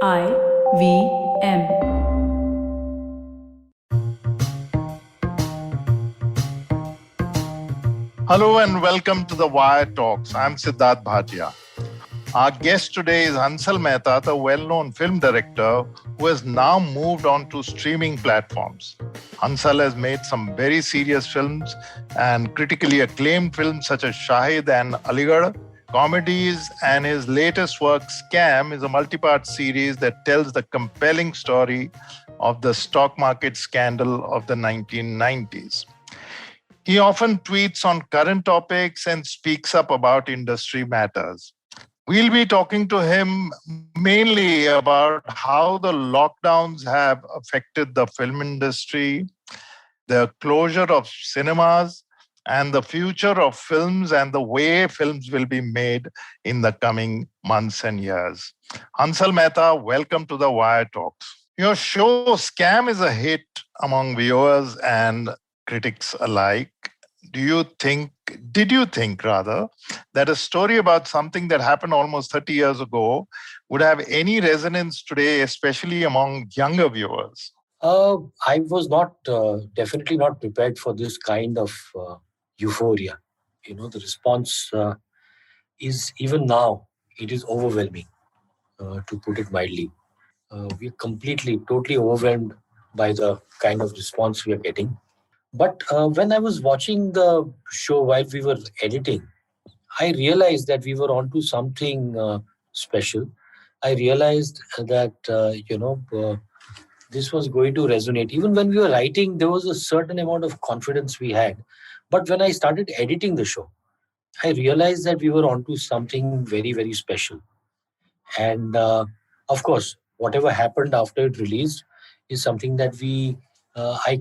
IVM. Hello and welcome to the Wire Talks. I'm Siddharth Bhatia. Our guest today is Hansal Mehta, the well-known film director who has now moved on to streaming platforms. Hansal has made some very serious films and critically acclaimed films such as Shahid and Aligarh, comedies, and his latest work, Scam, is a multi-part series that tells the compelling story of the stock market scandal of the 1990s. He often tweets on current topics and speaks up about industry matters. We'll be talking to him mainly about how the lockdowns have affected the film industry, the closure of cinemas, and the future of films and the way films will be made in the coming months and years. Hansal Mehta, welcome to the Wire Talks. Your show Scam is a hit among viewers and critics alike. Did you think rather, that a story about something that happened almost 30 years ago would have any resonance today, especially among younger viewers? I was definitely not prepared for this kind of euphoria. The response is even now, it is overwhelming, to put it mildly. We're totally overwhelmed by the kind of response we are getting. But when I was watching the show while we were editing, I realized that we were onto something special. I realized that, this was going to resonate. Even when we were writing, there was a certain amount of confidence we had. But when I started editing the show, I realized that we were onto something very, very special. And of course, whatever happened after it released is something that I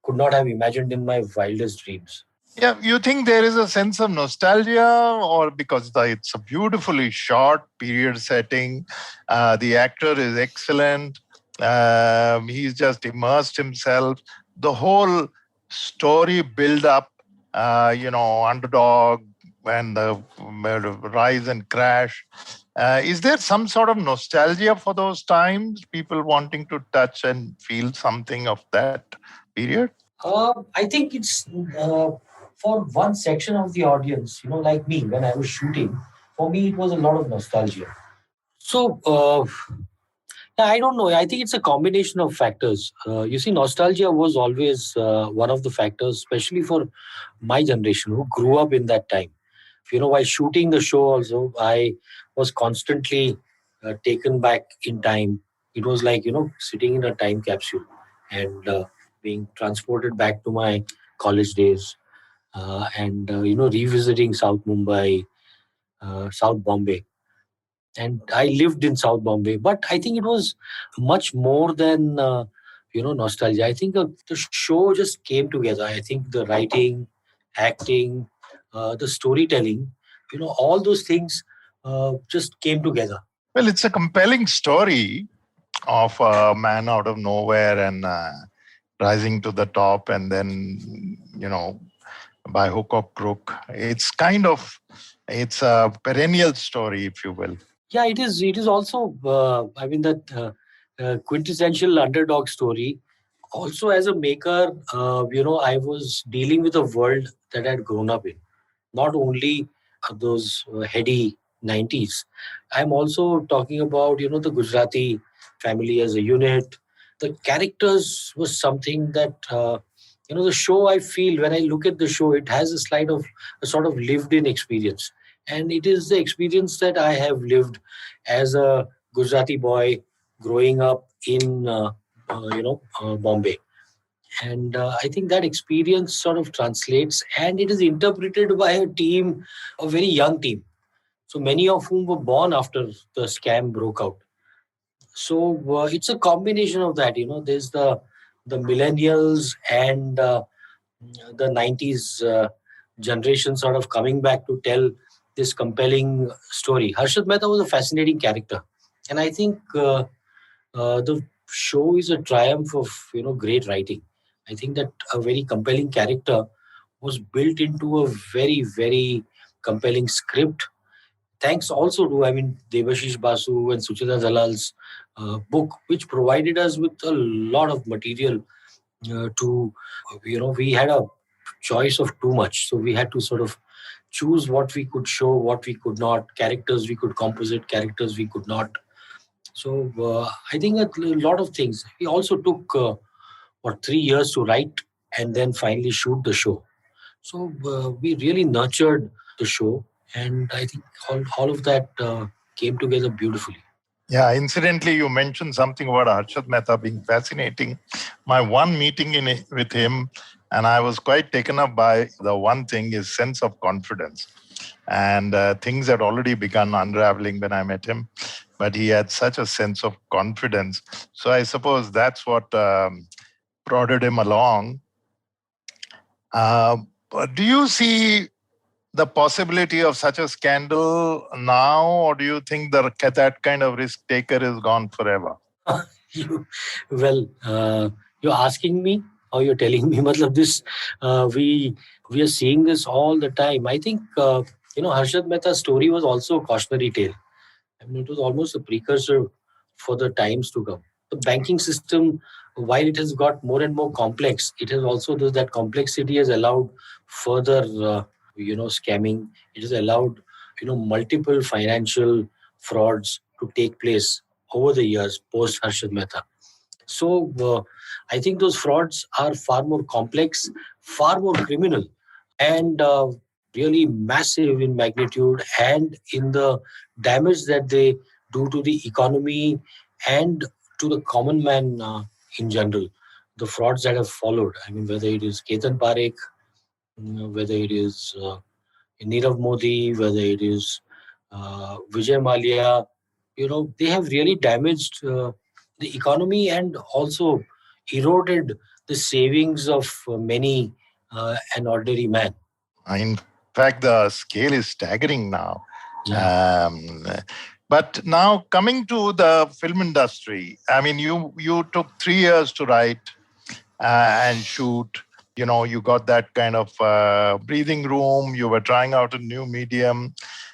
could not have imagined in my wildest dreams. Yeah, you think there is a sense of nostalgia, or because it's a beautifully short period setting, the actor is excellent, he's just immersed himself, the whole story build up, underdog and the rise and crash. Is there some sort of nostalgia for those times, people wanting to touch and feel something of that period? I think it's for one section of the audience, like me, when I was shooting, for me, it was a lot of nostalgia. So, I don't know. I think it's a combination of factors. You see, nostalgia was always one of the factors, especially for my generation who grew up in that time. While shooting the show also, I was constantly taken back in time. It was like, sitting in a time capsule and being transported back to my college days and revisiting South Mumbai, South Bombay. And I lived in South Bombay, but I think it was much more than nostalgia. I think the show just came together. I think the writing, acting, the storytelling, all those things just came together. Well, it's a compelling story of a man out of nowhere and rising to the top, and then, by hook or crook. It's a perennial story, if you will. Yeah, it is. It is also, that quintessential underdog story. Also, as a maker, I was dealing with a world that I had grown up in. Not only those heady 90s. I'm also talking about, the Gujarati family as a unit. The characters was something that, the show, I feel, when I look at the show, it has a sort of lived in experience. And it is the experience that I have lived as a Gujarati boy growing up in, Bombay. And I think that experience sort of translates, and it is interpreted by a very young team. So many of whom were born after the scam broke out. So it's a combination of that. There's the millennials and the 90s generation sort of coming back to tell this compelling story. Harshad Mehta was a fascinating character. And I think the show is a triumph of, great writing. I think that a very compelling character was built into a very, very compelling script thanks also to, Devashish Basu and Suchita Dalal's book, which provided us with a lot of material we had a choice of too much. So we had to sort of choose what we could show, what we could not, characters we could composite, characters we could not. So I think a lot of things. We also took, 3 years to write and then finally shoot the show. So we really nurtured the show, and I think all of that came together beautifully. Yeah, incidentally, you mentioned something about Harshad Mehta being fascinating. My one meeting with him, and I was quite taken up by the one thing, his sense of confidence. And things had already begun unraveling when I met him, but he had such a sense of confidence. So I suppose that's what prodded him along. But do you see the possibility of such a scandal now, or do you think that kind of risk taker is gone forever? Well, you're asking me or you're telling me? Matlab this, we are seeing this all the time. I think Harshad Mehta's story was also a cautionary tale. It was almost a precursor for the times to come. The banking system, while it has got more and more complex, it has also that complexity has allowed further, scamming. It has allowed, multiple financial frauds to take place over the years post Harshad Mehta. So I think those frauds are far more complex, far more criminal, and really massive in magnitude and in the damage that they do to the economy and to the common man in general. The frauds that have followed, whether it is Ketan Parekh, whether it is Nirav Modi, whether it is Vijay Malia, they have really damaged the economy and also eroded the savings of many an ordinary man. In fact, the scale is staggering now. Yeah. But now coming to the film industry, you took 3 years to write and shoot. You got that kind of breathing room. You were trying out a new medium.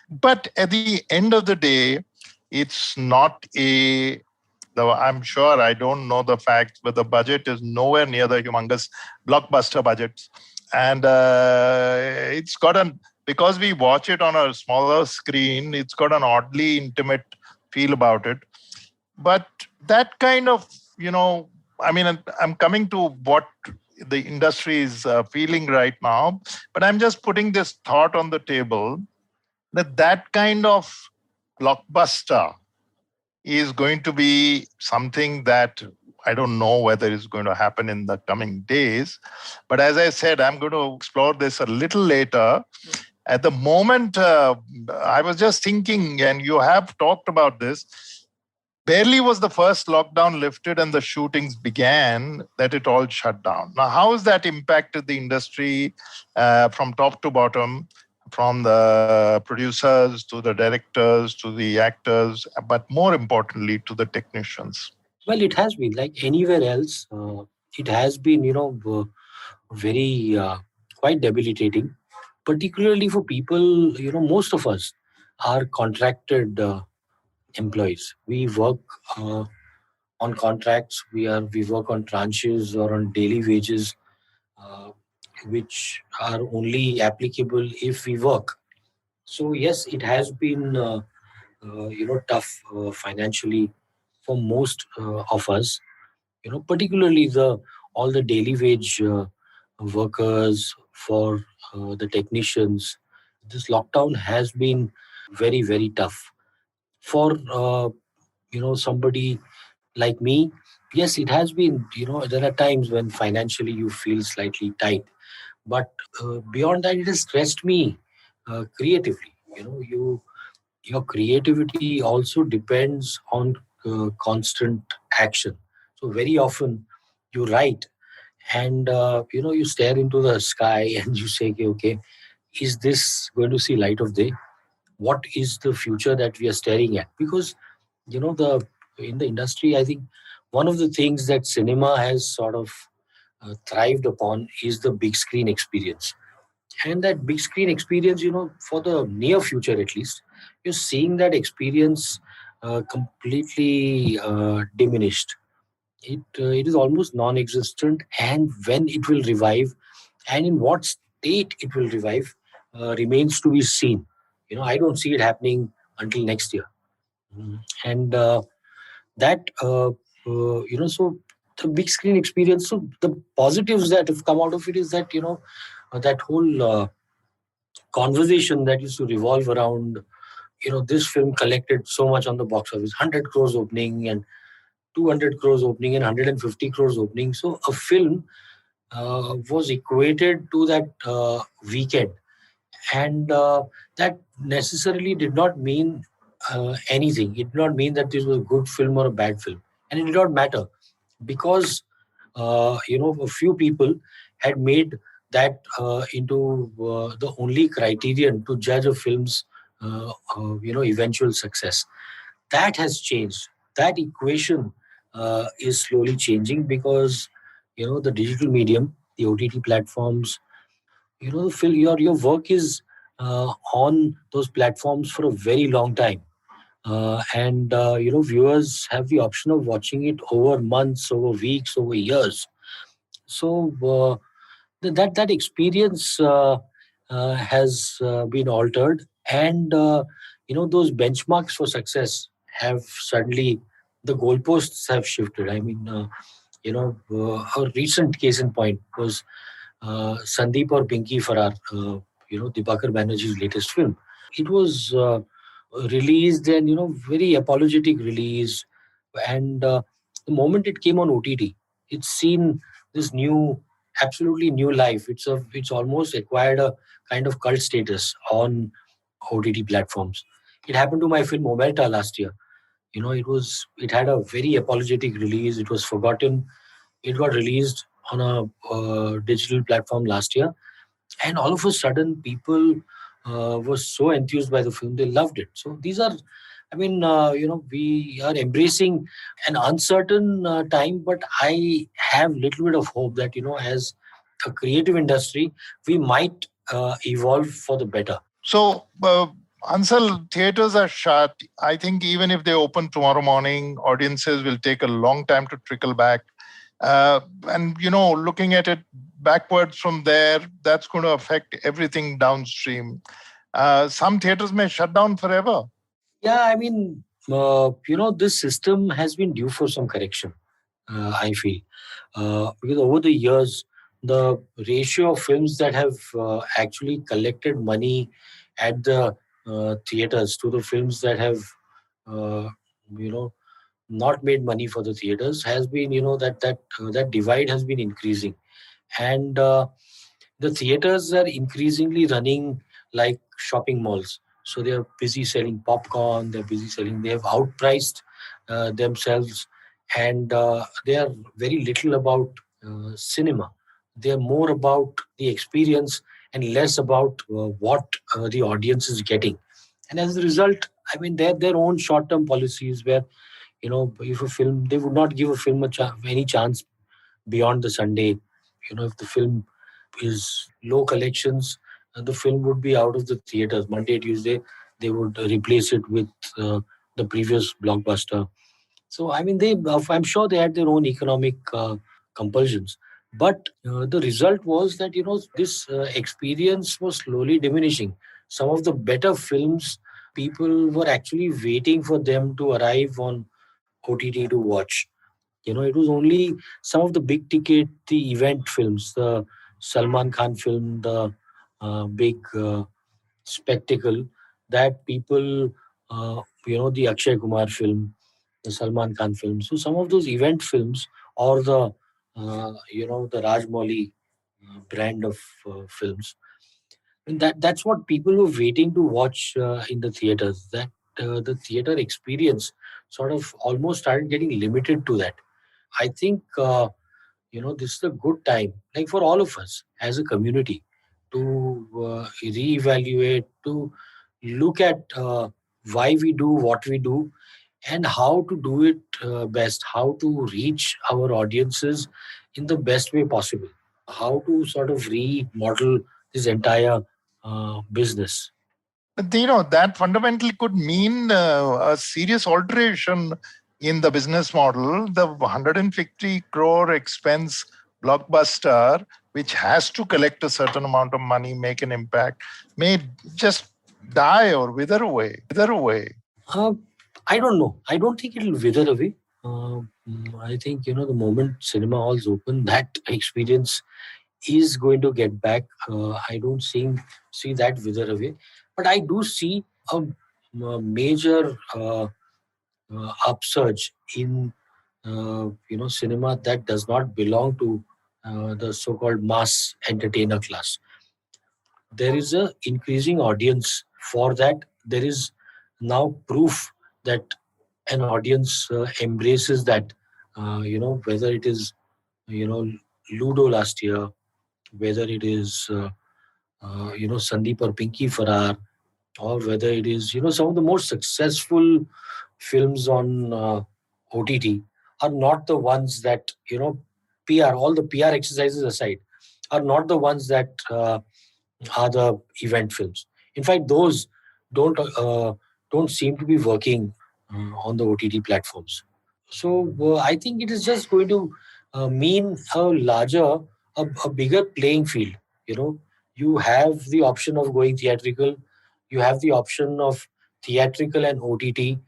But at the end of the day, it's not though I'm sure, I don't know the facts, but the budget is nowhere near the humongous blockbuster budgets. And it's got because we watch it on a smaller screen, it's got an oddly intimate feel about it. But that kind of, I'm coming to what the industry is feeling right now, but I'm just putting this thought on the table that kind of blockbuster is going to be something that I don't know whether it's going to happen in the coming days. But as I said, I'm going to explore this a little later. At the moment, I was just thinking, and you have talked about this, barely was the first lockdown lifted and the shootings began that it all shut down. Now, how has that impacted the industry from top to bottom? From the producers to the directors to the actors, but more importantly to the technicians? Well, it has been like anywhere else. It has been, very quite debilitating, particularly for people. Most of us are contracted employees. We work on contracts. We work on tranches or on daily wages, uh, which are only applicable if we work. So yes, it has been tough financially for most of us. Particularly the all the daily wage workers, for the technicians. This lockdown has been very very tough for somebody like me. Yes, it has been. There are times when financially you feel slightly tight, but beyond that, it has stressed me creatively. Your creativity also depends on constant action. So very often you write and you stare into the sky and you say, okay, is this going to see light of day? What is the future that we are staring at? Because the in the industry, I think one of the things that cinema has sort of thrived upon is the big screen experience. And that big screen experience, for the near future at least, you're seeing that experience completely diminished. It is almost non-existent, and when it will revive, and in what state it will revive, remains to be seen. I don't see it happening until next year. And that so the big screen experience. So the positives that have come out of it is that that whole conversation that used to revolve around this film collected so much on the box office, 100 crores opening and 200 crores opening and 150 crores opening. So a film was equated to that weekend, and that necessarily did not mean anything. It did not mean that this was a good film or a bad film, and it did not matter, because a few people had made that into the only criterion to judge a film's eventual success. That has changed. That equation is slowly changing, because the digital medium, the OTT platforms, your work is on those platforms for a very long time, and viewers have the option of watching it over months, over weeks, over years. So that experience has been altered, and those benchmarks for success have suddenly, the goalposts have shifted. I mean, a recent case in point was Sandeep or Pinky Farrar, Dibakar Banerjee's latest film. It was released, and very apologetic release, and the moment it came on OTT, it's seen this absolutely new life. It's almost acquired a kind of cult status on OTT platforms. It happened to my film Omerta last year. It had a very apologetic release. It was forgotten. It got released on a digital platform last year, and all of a sudden people were so enthused by the film, they loved it. So these are, I mean, we are embracing an uncertain time, but I have little bit of hope that as a creative industry, we might evolve for the better. So, Ansel, theaters are shut. I think even if they open tomorrow morning, audiences will take a long time to trickle back. And, looking at it backwards from there, that's going to affect everything downstream. Some theaters may shut down forever. Yeah, I mean, this system has been due for some correction, I feel. Because over the years, the ratio of films that have actually collected money at the theaters to the films that have, uh, you know, not made money for the theaters has been, that divide has been increasing. And the theaters are increasingly running like shopping malls. So they are busy selling popcorn, they have outpriced themselves, and they are very little about cinema. They are more about the experience and less about what the audience is getting. And as a result, I mean, they have their own short term policies where, if a film, they would not give a film any chance beyond the Sunday. If the film is low collections, the film would be out of the theaters. Monday, Tuesday, they would replace it with the previous blockbuster. So, I mean, I'm sure they had their own economic compulsions. But the result was that, this experience was slowly diminishing. Some of the better films, people were actually waiting for them to arrive on OTT to watch. It was only some of the big ticket, the event films, the Salman Khan film, the big spectacle, that people, the Akshay Kumar film, the Salman Khan film. So some of those event films, or the Rajmouli brand of films, and that's what people were waiting to watch in the theaters. That the theater experience sort of almost started getting limited to that. I think this is a good time, like for all of us as a community, to reevaluate, to look at why we do what we do, and how to do it best, how to reach our audiences in the best way possible, how to sort of remodel this entire business. But, that fundamentally could mean a serious alteration in the business model. The 150 crore expense blockbuster, which has to collect a certain amount of money, make an impact, may just die or wither away. Uh, I don't know. I don't think it'll wither away. I think the moment cinema halls open, that experience is going to get back. I don't see that wither away, but I do see a major upsurge in cinema that does not belong to the so-called mass entertainer class. There is a increasing audience for that. There is now proof that an audience embraces that. Whether it is Ludo last year, whether it is Sandeep or Pinky Farrar, or whether it is some of the most successful films on OTT are not the ones that PR, all the PR exercises aside, are not the ones that are the event films. In fact, those don't uh, don't seem to be working on the OTT platforms. So I think it is just going to mean a bigger playing field. You have the option of going theatrical. You have the option of theatrical and OTT.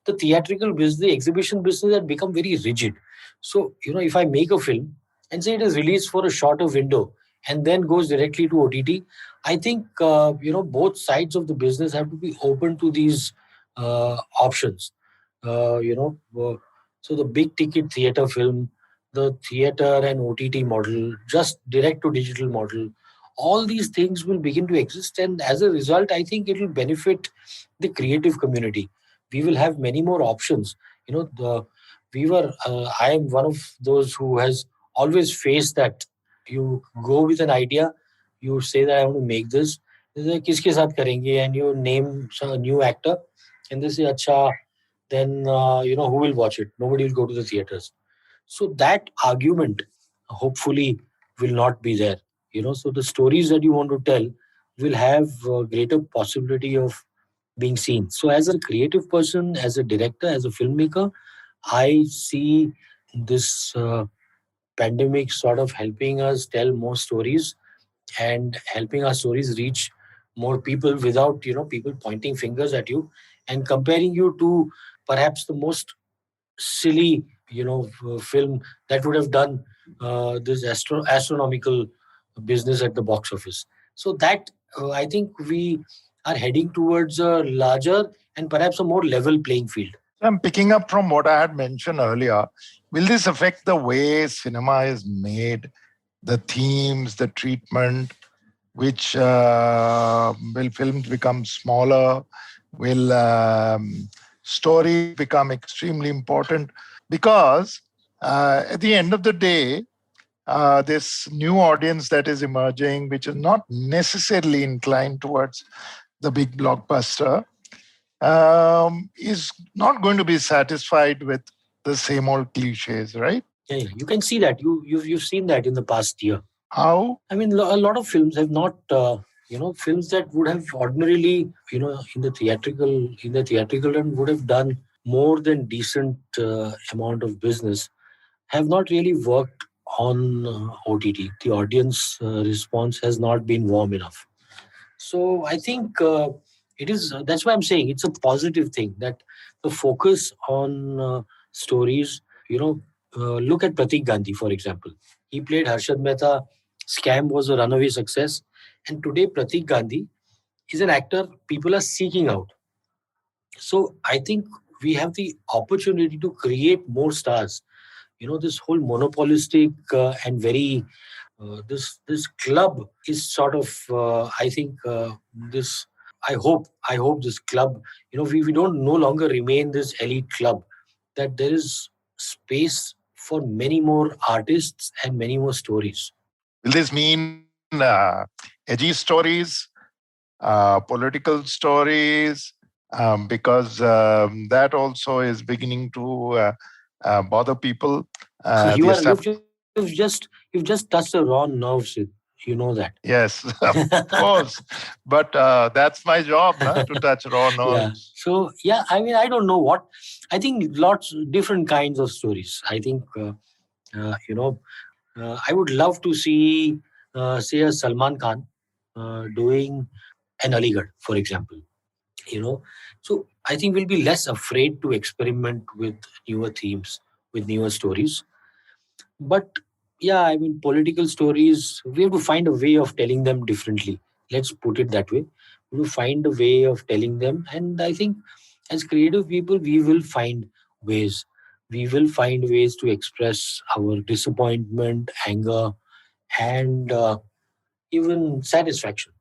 The theatrical business, the exhibition business, had become very rigid. So if I make a film and say it is released for a shorter window and then goes directly to OTT, I think both sides of the business have to be open to these options. Uh, you know, uh, so the big ticket theater film, the theater and OTT model, just direct to digital model, all these things will begin to exist, and as a result, I think it will benefit the creative community. We will have many more options. You know, the we were. I am one of those who has always faced that. You go with an idea, you say that I want to make this. They say, किसके साथ करेंगे? And you name a new actor, and they say, अच्छा, then who will watch it? Nobody will go to the theaters. So that argument, hopefully, will not be there. So the stories that you want to tell will have greater possibility of being seen. So as a creative person, as a director, as a filmmaker, I see this pandemic sort of helping us tell more stories and helping our stories reach more people without people pointing fingers at you and comparing you to perhaps the most silly film that would have done this astronomical business at the box office. So that I think we are heading towards a larger and perhaps a more level playing field. I'm picking up from what I had mentioned earlier. Will this affect the way cinema is made, the themes, the treatment? Which will films become smaller? Will stories become extremely important? Because at the end of the day, this new audience that is emerging, which is not necessarily inclined towards the big blockbuster, is not going to be satisfied with the same old cliches, right? Yeah, you can see that you've seen that in the past year. How? I mean, a lot of films have not, films that would have ordinarily, in the theatrical run would have done more than decent amount of business, have not really worked on OTT. The audience response has not been warm enough. So I think it is. That's why I'm saying it's a positive thing that the focus on stories. Look at Pratik Gandhi, for example. He played Harshad Mehta. Scam was a runaway success, and today Pratik Gandhi is an actor people are seeking out. So I think we have the opportunity to create more stars. This whole monopolistic and very this club is sort of I think this I hope this club, we don't no longer remain this elite club, that there is space for many more artists and many more stories. Will this mean edgy stories, political stories? Because that also is beginning to bother people. So you've just touched the raw nerves. You know that. Yes, of course. But that's my job, to touch raw Yeah. nerves. So yeah, I mean, I don't know what. I think lots different kinds of stories. I think you know, I would love to see, say, a Salman Khan doing an Aligarh, for example. You know, so I think we'll be less afraid to experiment with newer themes, with newer stories. But yeah, I mean, political stories, we have to find a way of telling them differently. Let's put it that way. We will find a way of telling them. And I think as creative people, we will find ways. We will find ways to express our disappointment, anger, and even satisfaction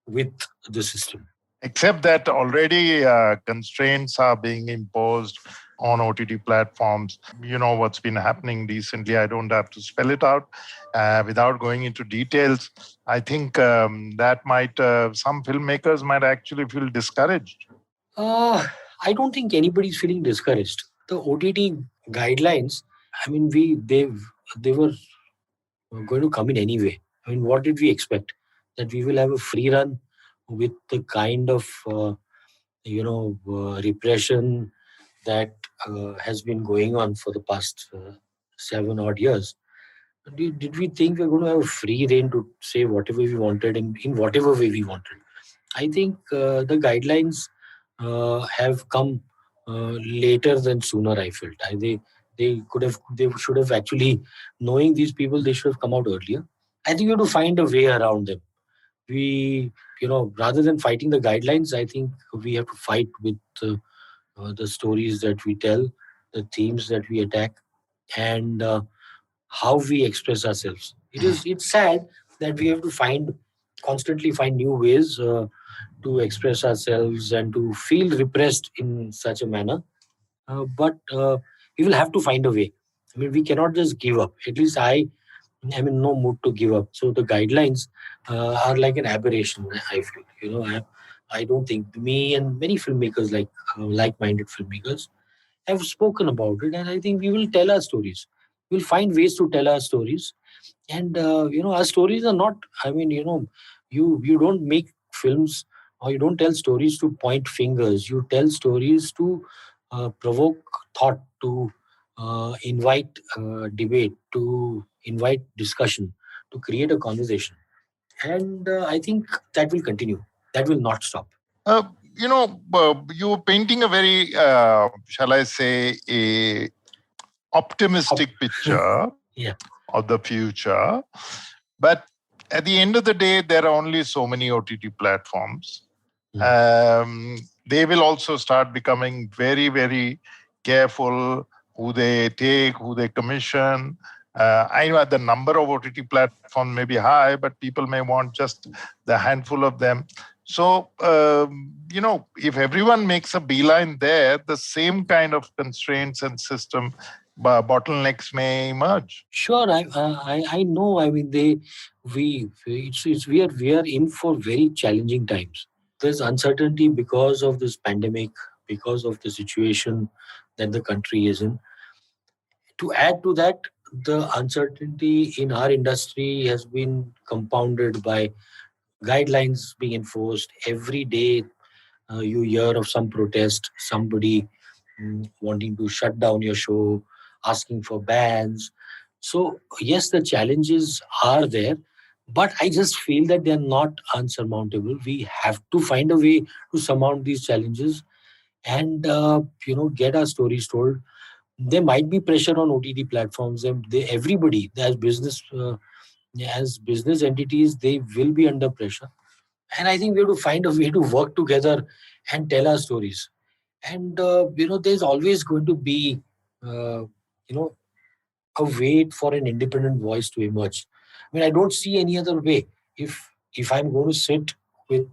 with the system. Except that already constraints are being imposed on OTT platforms. You know what's been happening recently. I don't have to spell it out without going into details. I think that might, some filmmakers might actually feel discouraged. I don't think anybody's feeling discouraged. The OTT guidelines, I mean, they were going to come in anyway. I mean, what did we expect? That we will have a free run with the kind of repression that has been going on for the past 7 odd years. Did we think we were going to have a free reign to say whatever we wanted in whatever way we wanted? I think the guidelines have come later than sooner. I felt they should have actually, knowing these people, they should have come out earlier. I think you have to find a way around them. We, rather than fighting the guidelines, I think we have to fight with the stories that we tell, the themes that we attack, and how we express ourselves. It's sad that we have to constantly find new ways to express ourselves and to feel repressed in such a manner. But we will have to find a way. I mean, we cannot just give up. At least I am in no mood to give up. So the guidelines are like an aberration. I feel, I don't think me and many filmmakers, like-minded filmmakers, have spoken about it, and I think we will tell our stories. We'll find ways to tell our stories, and our stories are not. I mean, you don't make films or you don't tell stories to point fingers. You tell stories to provoke thought, to invite debate, to invite discussion, to create a conversation, and I think that will continue. That will not stop. Uh, you were painting a very, shall I say, a optimistic picture Yeah. of the future. But at the end of the day, there are only so many OTT platforms. They will also start becoming very, very careful who they take, who they commission. I know the number of OTT platforms may be high, but people may want just the handful of them. So, if everyone makes a beeline there, the same kind of constraints and system bottlenecks may emerge. Sure, I know. I mean, we are in for very challenging times. There's uncertainty because of this pandemic, because of the situation that the country is in. To add to that, the uncertainty in our industry has been compounded by guidelines being enforced every day. You hear of some protest, somebody wanting to shut down your show, asking for bans. So, yes, the challenges are there, but I just feel that they're not unsurmountable. We have to find a way to surmount these challenges and, get our stories told. There might be pressure on OTT platforms, and everybody, as business entities, they will be under pressure. And I think we have to find a way to work together and tell our stories. And there's always going to be uh, you know a wait for an independent voice to emerge. I mean, I don't see any other way. If I'm going to sit with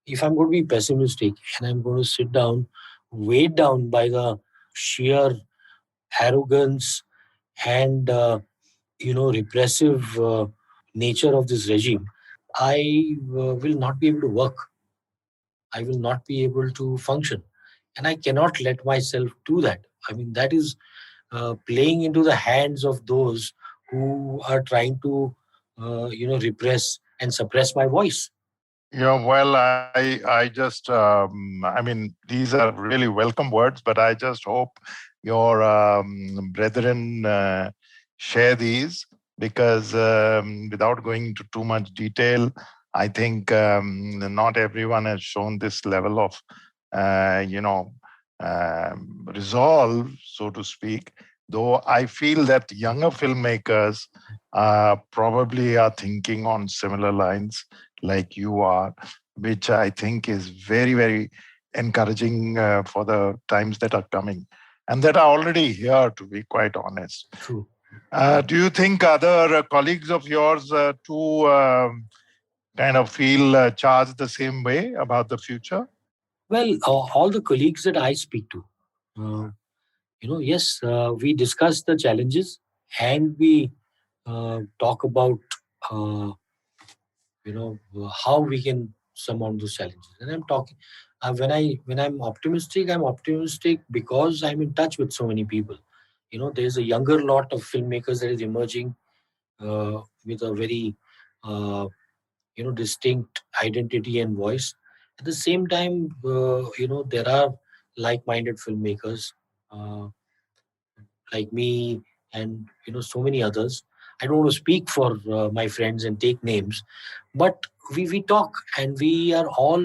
if I'm going to be pessimistic and I'm going to sit down, weighed down by the sheer arrogance and repressive nature of this regime, I will not be able to work. I will not be able to function, and I cannot let myself do that. I mean, that is playing into the hands of those who are trying to repress and suppress my voice. Yeah, well, I just, I mean, these are really welcome words, but I just hope your brethren share these because without going into too much detail, I think not everyone has shown this level of, uh, you know, resolve, so to speak. Though I feel that younger filmmakers probably are thinking on similar lines like you are, which I think is very, very encouraging for the times that are coming and that are already here, to be quite honest. True. Do you think other colleagues of yours too kind of feel charged the same way about the future? Well, all the colleagues that I speak to, yes, we discuss the challenges and we talk about, uh, how we can surmount those challenges. And I'm talking, when I'm optimistic, I'm optimistic because I'm in touch with so many people. There's a younger lot of filmmakers that is emerging with a very, uh, distinct identity and voice. At the same time, there are like-minded filmmakers uh, like me and so many others. I don't want to speak for my friends and take names, but we talk and we are all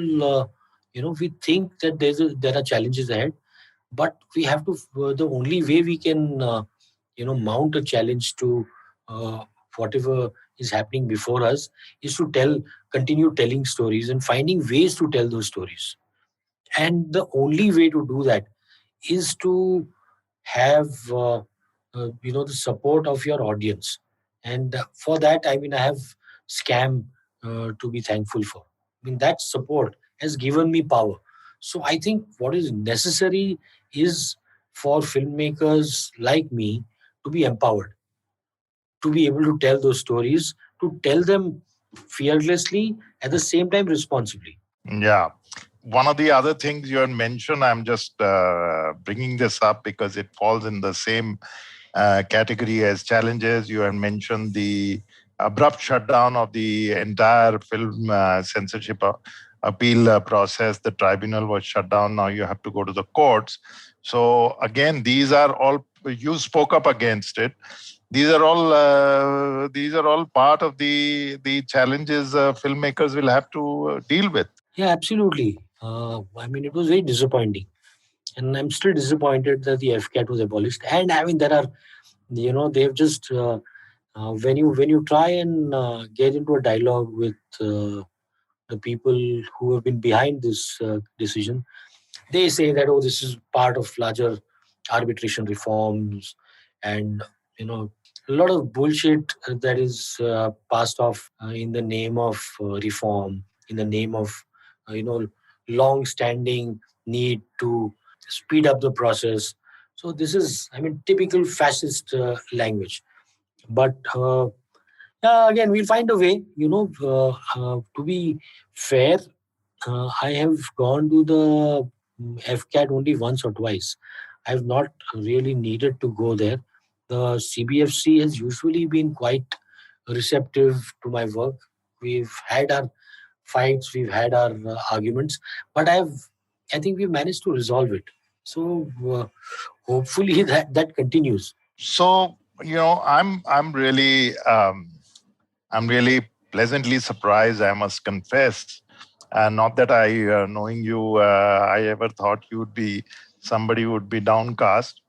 we think that there are challenges ahead, but we have to the only way we can mount a challenge to uh, whatever is happening before us is to continue telling stories and finding ways to tell those stories. And the only way to do that is to have the support of your audience. And for that, I mean, I have Scam to be thankful for. I mean, that support has given me power. So I think what is necessary is for filmmakers like me to be empowered, to be able to tell those stories, to tell them fearlessly, at the same time responsibly. Yeah. One of the other things you had mentioned, I'm just bringing this up because it falls in the same category as challenges. You had mentioned the abrupt shutdown of the entire film censorship appeal process. The tribunal was shut down. Now you have to go to the courts. So again, these are all, you spoke up against it. These are all part of the challenges filmmakers will have to deal with. Yeah, absolutely. I mean, it was very disappointing. And I'm still disappointed that the FCAT was abolished. And I mean, there are, they've just when you try and get into a dialogue with the people who have been behind this decision, they say that, oh, this is part of larger arbitration reforms, and you know a lot of bullshit that is passed off in the name of reform, in the name of long standing need to speed up the process. So this is, I mean, typical fascist language. But again, we'll find a way. To be fair, I have gone to the FCAT only once or twice. I've not really needed to go there. The CBFC has usually been quite receptive to my work. We've had our fights, we've had our arguments, but I think we've managed to resolve it. So hopefully that continues. So I'm really pleasantly surprised, I must confess. And not that knowing you, I ever thought you would be somebody who would be downcast,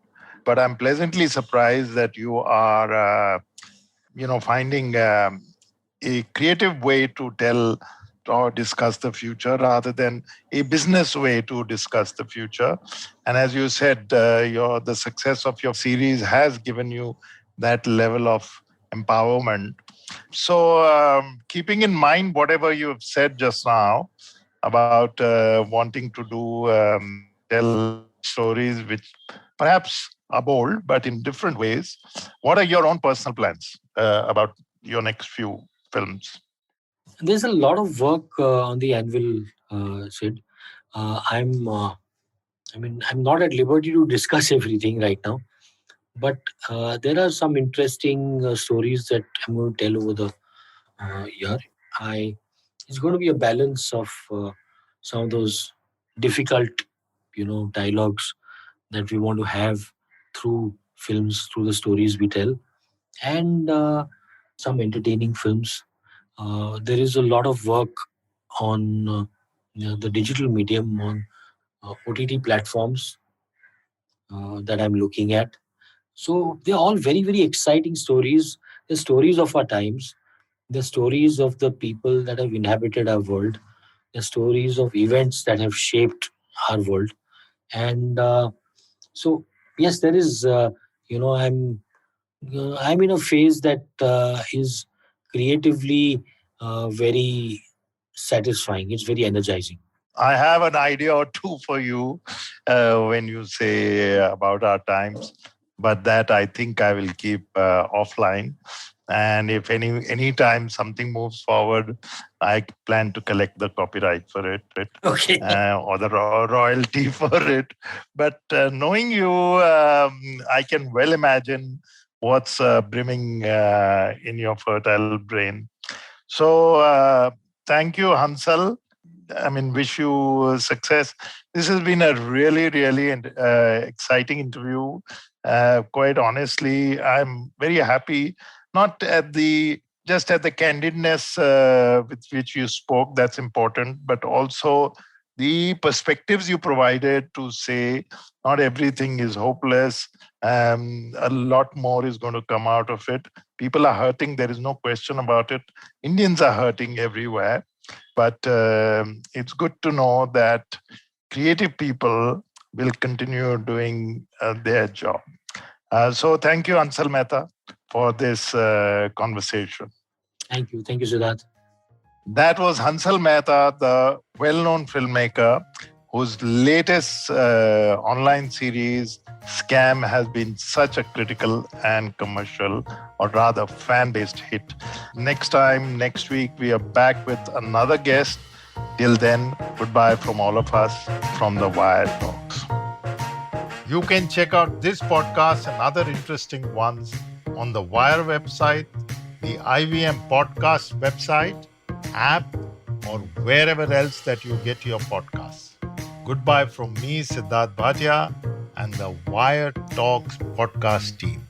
but I'm pleasantly surprised that you are, finding a creative way to tell or discuss the future rather than a business way to discuss the future. And as you said, the success of your series has given you that level of empowerment. So, keeping in mind whatever you have said just now about wanting to tell stories which perhaps are bold, but in different ways, what are your own personal plans about your next few films? There's a lot of work on the anvil, Sid. I'm not at liberty to discuss everything right now, but there are some interesting stories that I'm going to tell over the year. It's going to be a balance of some of those difficult, dialogues that we want to have through films, through the stories we tell, and some entertaining films. There is a lot of work on the digital medium on OTT platforms that I'm looking at. So they're all very, very exciting stories. The stories of our times, the stories of the people that have inhabited our world, the stories of events that have shaped our world. And so, yes, there is, I'm in a phase that is creatively very satisfying. It's very energizing. I have an idea or two for you when you say about our times, but that I think I will keep offline. And if any time something moves forward, I plan to collect the copyright for it Okay. or the royalty for it. But knowing you, I can well imagine what's brimming in your fertile brain. So thank you, Hansal. I mean, wish you success. This has been a really, really exciting interview. Quite honestly, I'm very happy, not at the just at the candidness with which you spoke, that's important, but also the perspectives you provided to say not everything is hopeless. A lot more is going to come out of it. People are hurting. There is no question about it. Indians are hurting everywhere. But it's good to know that creative people will continue doing their job. So thank you, Hansal Mehta, for this conversation. Thank you. Thank you, Siddharth. That was Hansal Mehta, the well-known filmmaker whose latest online series, Scam, has been such a critical and commercial, or rather fan-based hit. Next week, we are back with another guest. Till then, goodbye from all of us from the Wire Talks. You can check out this podcast and other interesting ones on the Wire website, the IVM podcast website, app, or wherever else that you get your podcasts. Goodbye from me, Siddharth Bhatia, and the Wire Talks podcast team.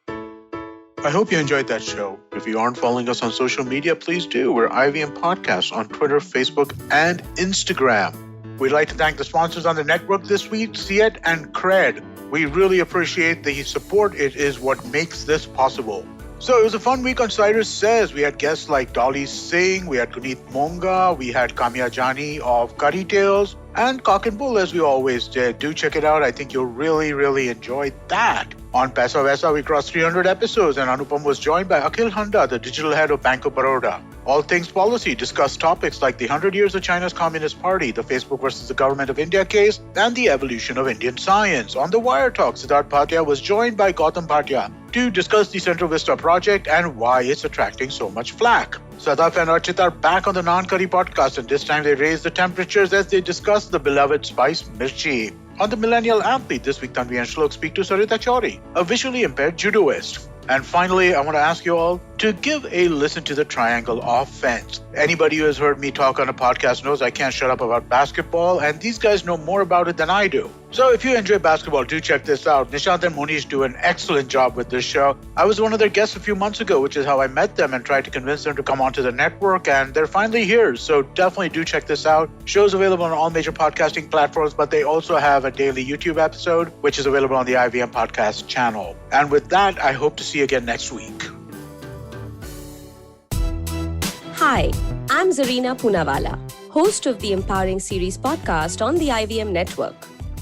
I hope you enjoyed that show. If you aren't following us on social media, please do. We're IVM Podcast on Twitter, Facebook, and Instagram. We'd like to thank the sponsors on the network this week, Siet and Cred. We really appreciate the support. It is what makes this possible. So it was a fun week on Cyrus Says. We had guests like Dolly Singh, we had Guneet Monga, we had Kamya Jani of Curry Tales, and Cock and Bull, as we always did. Do check it out. I think you'll really, really enjoy that. On Paisa Vaisa, we crossed 300 episodes, and Anupam was joined by Akhil Handa, the digital head of Bank of Baroda. All Things Policy discussed topics like the 100 years of China's Communist Party, the Facebook versus the Government of India case, and the evolution of Indian science. On the Wire Talk, Siddharth Bhatia was joined by Gautam Bhatia to discuss the Central Vista project and why it's attracting so much flack. Sadaf and Archit are back on the Non-Curry podcast, and this time they raise the temperatures as they discuss the beloved spice mirchi. On the Millennial Athlete, this week Tanvi and Shlok speak to Sarita Chauri, a visually impaired judoist. And finally, I want to ask you all to give a listen to the Triangle Offense. Anybody who has heard me talk on a podcast knows I can't shut up about basketball, and these guys know more about it than I do. So if you enjoy basketball, do check this out. Nishant and Monish do an excellent job with this show. I was one of their guests a few months ago, which is how I met them and tried to convince them to come onto the network, and they're finally here. So definitely do check this out. Show's available on all major podcasting platforms, but they also have a daily YouTube episode, which is available on the IVM Podcast channel. And with that, I hope to see you again next week. Hi, I'm Zarina Poonawalla, host of the Empowering Series podcast on the IVM network.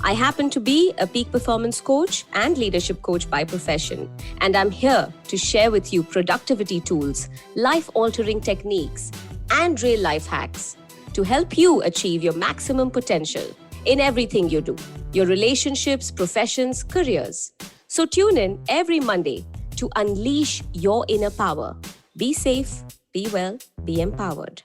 I happen to be a peak performance coach and leadership coach by profession, and I'm here to share with you productivity tools, life-altering techniques, and real-life hacks to help you achieve your maximum potential in everything you do, your relationships, professions, careers. So tune in every Monday to unleash your inner power. Be safe, be well, be empowered.